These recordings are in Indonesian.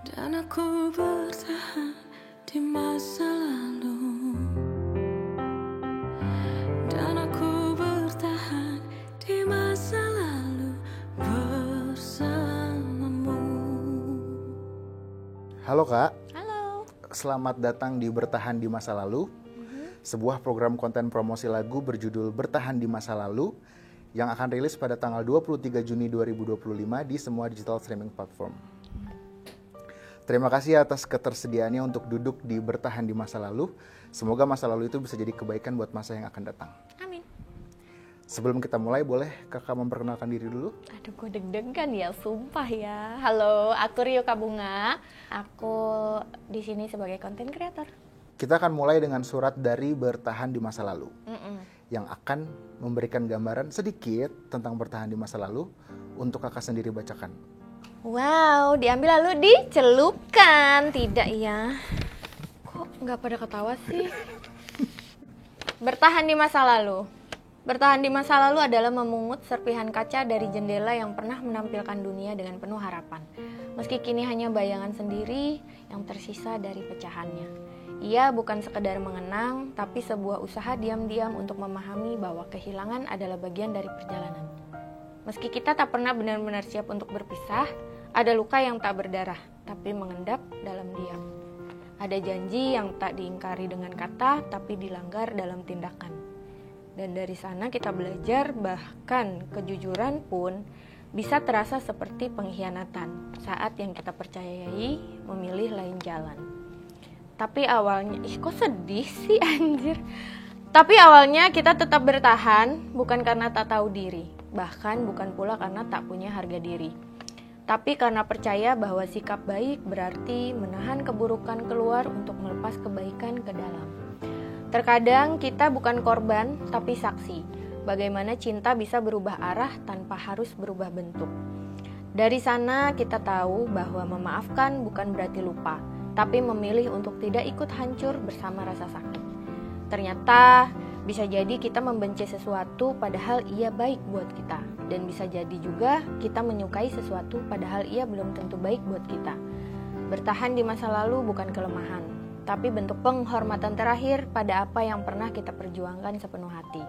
Dan aku bertahan di masa lalu. Dan aku bertahan di masa lalu bersamamu. Halo Kak, Halo. selamat datang di Bertahan di Masa Lalu, sebuah program konten promosi lagu berjudul Bertahan di Masa Lalu yang akan rilis pada tanggal 23 Juni 2025 di semua digital streaming platform. Terima kasih atas ketersediaannya untuk duduk di Bertahan di Masa Lalu. Semoga masa lalu itu bisa jadi kebaikan buat masa yang akan datang. Amin. Sebelum kita mulai, boleh Kakak memperkenalkan diri dulu? Aduh, gue deg-degan ya, sumpah ya. Halo, aku Rio Kabunga. Aku di sini sebagai content creator. Kita akan mulai dengan surat dari Bertahan di Masa Lalu yang akan memberikan gambaran sedikit tentang bertahan di masa lalu untuk Kakak sendiri bacakan. Wow, diambil lalu dicelupkan. Tidak ya? Kok nggak pada ketawa sih? Bertahan di masa lalu. Bertahan di masa lalu adalah memungut serpihan kaca dari jendela yang pernah menampilkan dunia dengan penuh harapan. Meski kini hanya bayangan sendiri yang tersisa dari pecahannya. Ia bukan sekedar mengenang, tapi sebuah usaha diam-diam untuk memahami bahwa kehilangan adalah bagian dari perjalanan. Meski kita tak pernah benar-benar siap untuk berpisah, ada luka yang tak berdarah, tapi mengendap dalam diam. Ada janji yang tak diingkari dengan kata, tapi dilanggar dalam tindakan. Dan dari sana kita belajar bahkan kejujuran pun bisa terasa seperti pengkhianatan saat yang kita percayai memilih lain jalan. Tapi awalnya, kok sedih sih anjir. Tapi awalnya kita tetap bertahan bukan karena tak tahu diri, bahkan bukan pula karena tak punya harga diri. Tapi karena percaya bahwa sikap baik berarti menahan keburukan keluar untuk melepas kebaikan ke dalam. Terkadang kita bukan korban, tapi saksi. Bagaimana cinta bisa berubah arah tanpa harus berubah bentuk. Dari sana kita tahu bahwa memaafkan bukan berarti lupa, tapi memilih untuk tidak ikut hancur bersama rasa sakit. Ternyata bisa jadi kita membenci sesuatu padahal ia baik buat kita. Dan bisa jadi juga kita menyukai sesuatu padahal ia belum tentu baik buat kita. Bertahan di masa lalu bukan kelemahan, tapi bentuk penghormatan terakhir pada apa yang pernah kita perjuangkan sepenuh hati.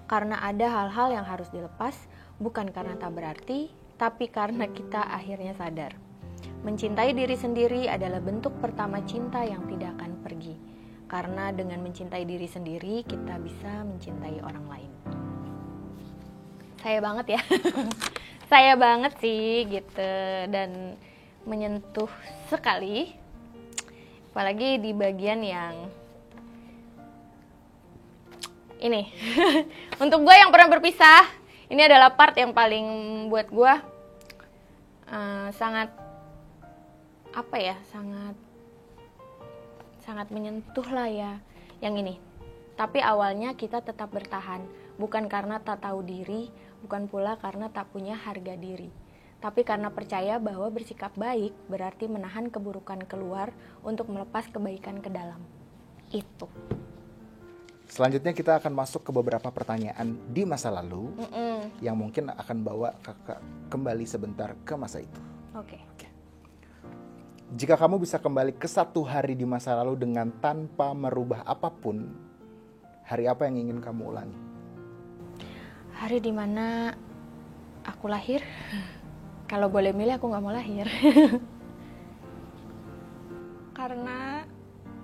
Karena ada hal-hal yang harus dilepas, bukan karena tak berarti, tapi karena kita akhirnya sadar. Mencintai diri sendiri adalah bentuk pertama cinta yang tidak akan pergi. Karena dengan mencintai diri sendiri, kita bisa mencintai orang lain. Saya banget ya. Saya banget sih gitu. Dan menyentuh sekali. Apalagi di bagian yang ini. Untuk gue yang pernah berpisah, ini adalah part yang paling buat gue sangat sangat menyentuh lah ya yang ini. Tapi awalnya kita tetap bertahan, bukan karena tak tahu diri, bukan pula karena tak punya harga diri, tapi karena percaya bahwa bersikap baik berarti menahan keburukan keluar untuk melepas kebaikan ke dalam. Itu. Selanjutnya kita akan masuk ke beberapa pertanyaan di masa lalu yang mungkin akan bawa Kakak kembali sebentar ke masa itu. Oke. Jika kamu bisa kembali ke satu hari di masa lalu dengan tanpa merubah apapun, hari apa yang ingin kamu ulangi? Hari dimana aku lahir. Kalau boleh milih aku gak mau lahir. Karena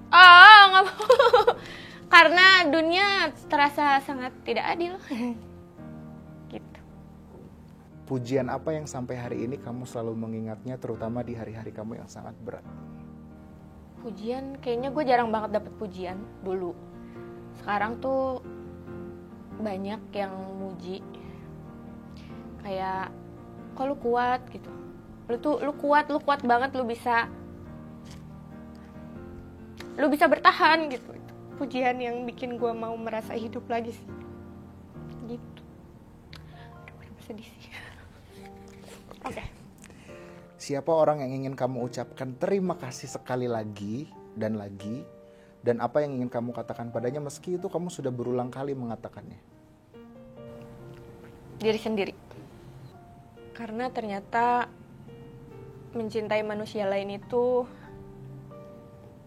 gak mau. Karena dunia terasa sangat tidak adil. Gitu. Pujian apa yang sampai hari ini kamu selalu mengingatnya, terutama di hari-hari kamu yang sangat berat? Pujian, kayaknya gue jarang banget dapet pujian dulu. Sekarang tuh banyak yang muji. Kayak, kok lu kuat gitu. Lu kuat banget, lu bisa bertahan gitu. Pujian yang bikin gue mau merasa hidup lagi sih. Gitu. Aduh, kenapa sedih sih. Oke. Siapa orang yang ingin kamu ucapkan terima kasih sekali lagi, dan apa yang ingin kamu katakan padanya meski itu kamu sudah berulang kali mengatakannya? Diri sendiri. Karena ternyata mencintai manusia lain itu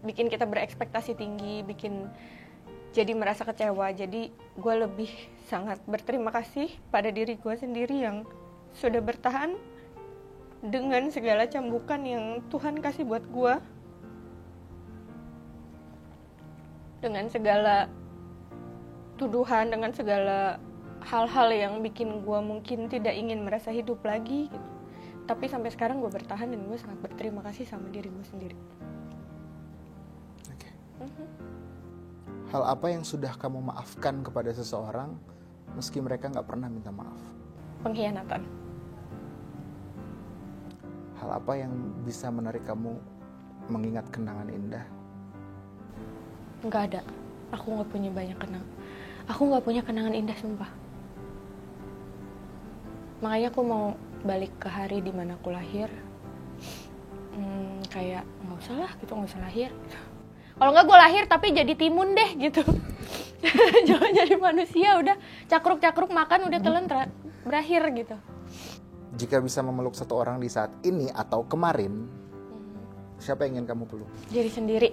bikin kita berekspektasi tinggi, bikin jadi merasa kecewa. Jadi gue lebih sangat berterima kasih pada diri gue sendiri yang sudah bertahan dengan segala cambukan yang Tuhan kasih buat gue, dengan segala tuduhan, dengan segala hal-hal yang bikin gue mungkin tidak ingin merasa hidup lagi gitu. Tapi sampai sekarang gue bertahan dan gue sangat berterima kasih sama diri gue sendiri. Oke. Hal apa yang sudah kamu maafkan kepada seseorang meski mereka nggak pernah minta maaf? Pengkhianatan. Hal apa yang bisa menarik kamu mengingat kenangan indah? Nggak ada. Aku nggak punya banyak kenangan. Aku nggak punya kenangan indah, sumpah. Makanya aku mau balik ke hari dimana aku lahir. Kayak nggak usah lah gitu, nggak usah lahir. Kalau nggak gue lahir tapi jadi timun deh gitu. Jangan jadi manusia, udah cakruk-cakruk makan udah telan berakhir gitu. Jika bisa memeluk satu orang di saat ini atau kemarin, siapa yang ingin kamu peluk? Diri sendiri.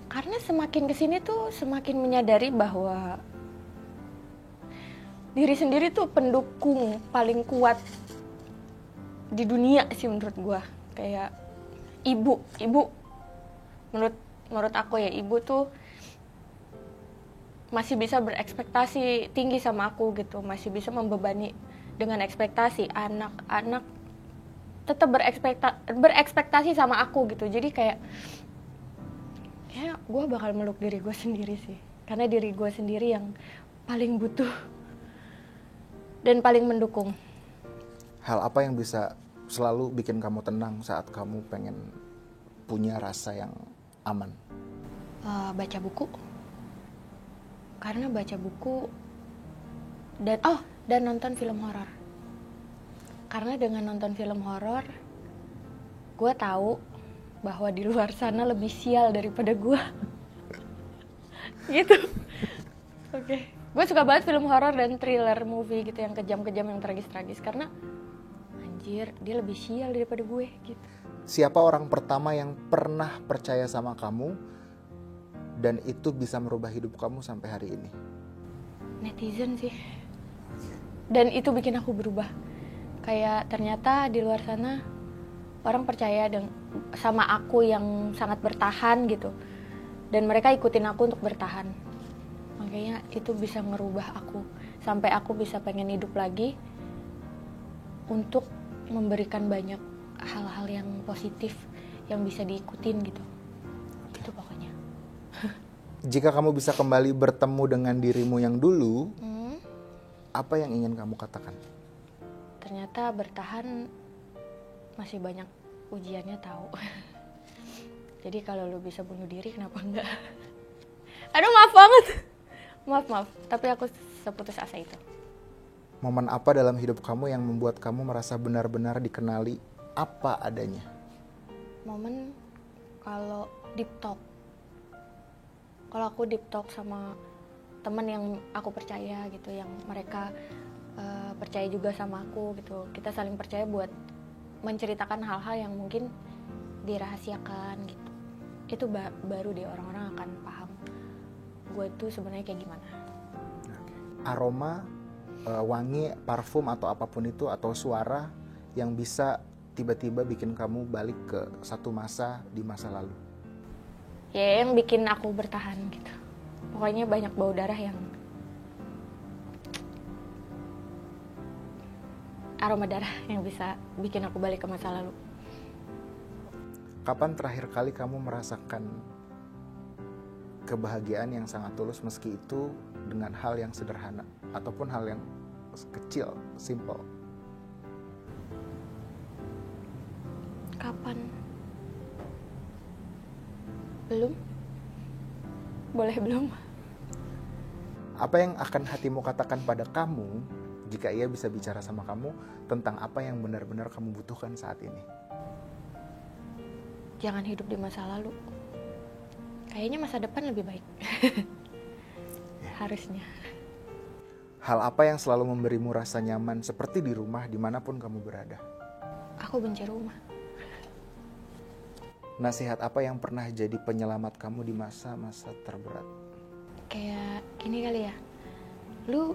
Karena semakin kesini tuh semakin menyadari bahwa diri sendiri tuh pendukung paling kuat di dunia sih menurut gue. Kayak ibu menurut aku ya, ibu tuh masih bisa berekspektasi tinggi sama aku gitu, masih bisa membebani dengan ekspektasi. Anak tetap berekspektasi sama aku gitu. Jadi kayak ya gue bakal meluk diri gue sendiri sih, karena diri gue sendiri yang paling butuh dan paling mendukung. Hal apa yang bisa selalu bikin kamu tenang saat kamu pengen punya rasa yang aman? Baca buku. Karena baca buku dan nonton film horor. Karena dengan nonton film horor, gue tahu bahwa di luar sana lebih sial daripada gue. Gitu. Oke. Gue suka banget film horor dan thriller movie gitu, yang kejam-kejam, yang tragis-tragis, karena anjir, dia lebih sial daripada gue gitu. Siapa orang pertama yang pernah percaya sama kamu dan itu bisa merubah hidup kamu sampai hari ini? Netizen sih. Dan itu bikin aku berubah. Kayak ternyata di luar sana orang percaya sama aku yang sangat bertahan gitu. Dan mereka ikutin aku untuk bertahan. Makanya itu bisa ngerubah aku sampai aku bisa pengen hidup lagi untuk memberikan banyak hal-hal yang positif yang bisa diikutin gitu. Itu pokoknya. Jika kamu bisa kembali bertemu dengan dirimu yang dulu, apa yang ingin kamu katakan? Ternyata bertahan masih banyak ujiannya, tahu. Jadi kalau lu bisa bunuh diri, kenapa enggak? Aduh, maaf banget. Maaf. Tapi aku seputus asa itu. Momen apa dalam hidup kamu yang membuat kamu merasa benar-benar dikenali apa adanya? Momen kalau deep talk. Kalau aku deep talk sama teman yang aku percaya gitu, yang mereka percaya juga sama aku gitu. Kita saling percaya buat menceritakan hal-hal yang mungkin dirahasiakan gitu. Itu baru deh orang-orang akan paham gue tuh sebenarnya kayak gimana. Aroma, wangi, parfum atau apapun itu, atau suara yang bisa tiba-tiba bikin kamu balik ke satu masa di masa lalu? Ya yang bikin aku bertahan gitu. Pokoknya banyak bau darah yang aroma darah yang bisa bikin aku balik ke masa lalu. Kapan terakhir kali kamu merasakan kebahagiaan yang sangat tulus meski itu dengan hal yang sederhana ataupun hal yang kecil, simple? Kapan? Belum? Boleh belum? Apa yang akan hatimu katakan pada kamu jika ia bisa bicara sama kamu tentang apa yang benar-benar kamu butuhkan saat ini? Jangan hidup di masa lalu. Kayaknya masa depan lebih baik. Harusnya. Hal apa yang selalu memberimu rasa nyaman seperti di rumah dimanapun kamu berada? Aku benci rumah. Nasihat apa yang pernah jadi penyelamat kamu di masa-masa terberat? Kayak gini kali ya, lu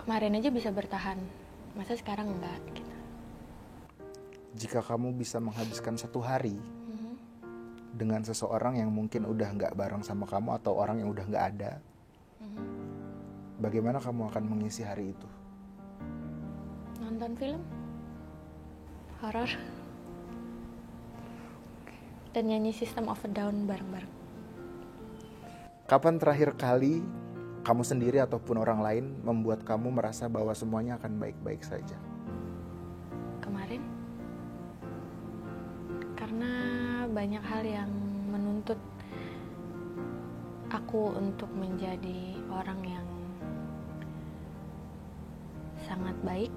kemarin aja bisa bertahan, masa sekarang enggak gitu. Jika kamu bisa menghabiskan satu hari dengan seseorang yang mungkin udah nggak bareng sama kamu atau orang yang udah nggak ada, bagaimana kamu akan mengisi hari itu? Nonton film horor dan nyanyi System of a Down bareng-bareng. Kapan terakhir kali kamu sendiri ataupun orang lain membuat kamu merasa bahwa semuanya akan baik-baik saja? Kemarin, karena banyak hal yang menuntut aku untuk menjadi orang yang sangat baik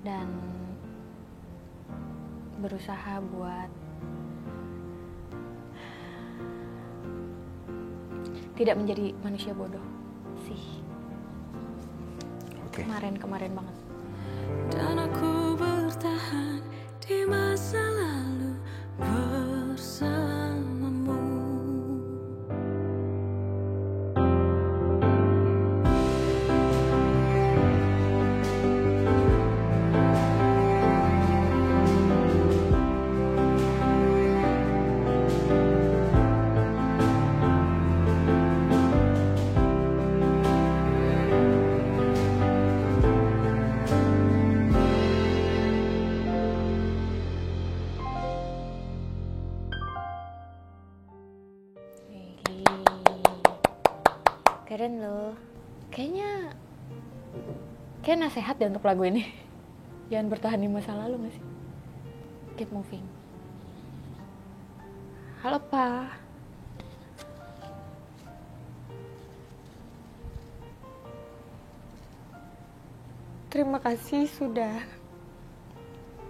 dan berusaha buat tidak menjadi manusia bodoh sih. Oke. Kemarin banget. Dan aku bertahan di masa lalu bersamamu. Keren loh. Kayaknya nasihat deh untuk lagu ini. Jangan bertahan di masa lalu gak sih? Keep moving. Halo Pa. Terima kasih sudah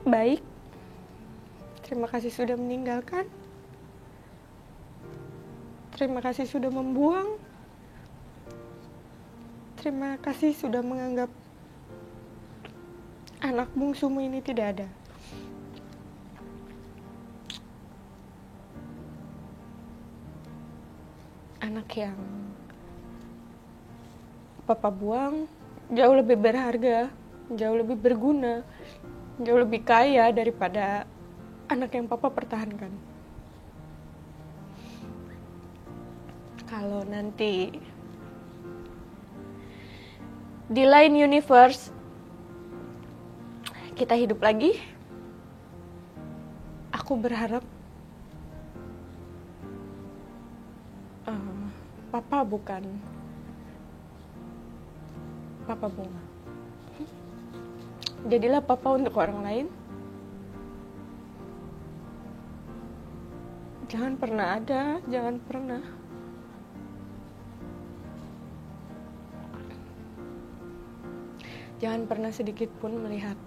baik. Terima kasih sudah meninggalkan. Terima kasih sudah membuang. Terima kasih sudah menganggap anak bungsumu ini tidak ada. Anak yang Papa buang jauh lebih berharga, jauh lebih berguna, jauh lebih kaya daripada anak yang Papa pertahankan. Kalau nanti di lain universe kita hidup lagi, aku berharap Papa bukan Papa bunga. Jadilah Papa untuk orang lain. Jangan pernah ada, jangan pernah sedikit pun melihat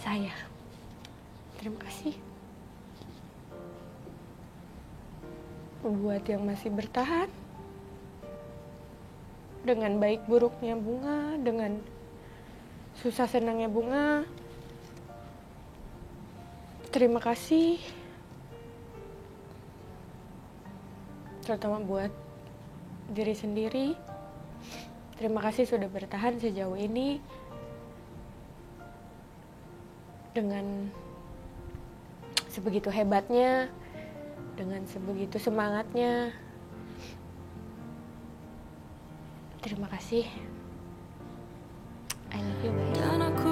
saya. Terima kasih buat yang masih bertahan dengan baik buruknya bunga, dengan susah senangnya bunga. Terima kasih terutama buat diri sendiri. Terima kasih sudah bertahan sejauh ini dengan sebegitu hebatnya, dengan sebegitu semangatnya. Terima kasih. I love you, baby. Dan aku